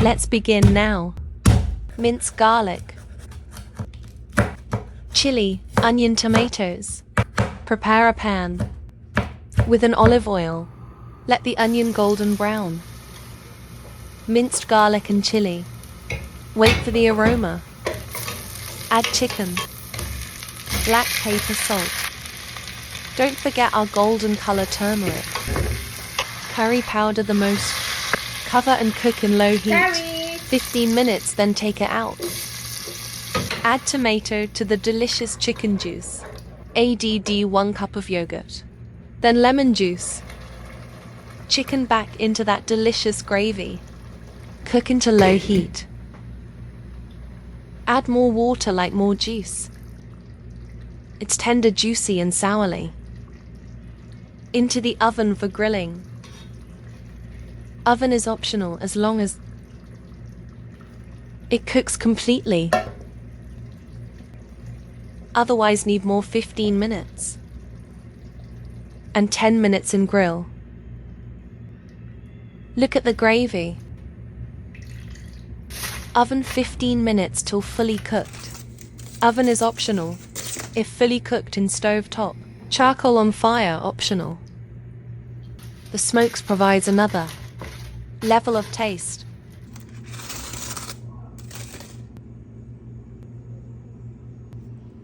Let's begin now. Mince garlic, chili, onion, tomatoes. Prepare a pan with an olive oil. Let the onion golden brown. Minced garlic and chili. Wait for the aroma. Add chicken, black pepper, salt. Don't forget our golden color turmeric. Curry powder the most. Cover and cook in low heat. 15 minutes, then take it out. Add tomato to the delicious chicken juice. Add 1 cup of yogurt. Then lemon juice. Chicken back into that delicious gravy. Cook into low heat. Add more water, like more juice. It's tender, juicy and sourly. Into the oven for grilling. Oven is optional as long as it cooks completely. Otherwise need more 15 minutes. And 10 minutes in grill. Look at the gravy. Oven 15 minutes till fully cooked. Oven is optional if fully cooked in stove top. Charcoal on fire optional. The smokes provides another level of taste.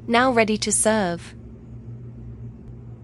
Now ready to serve.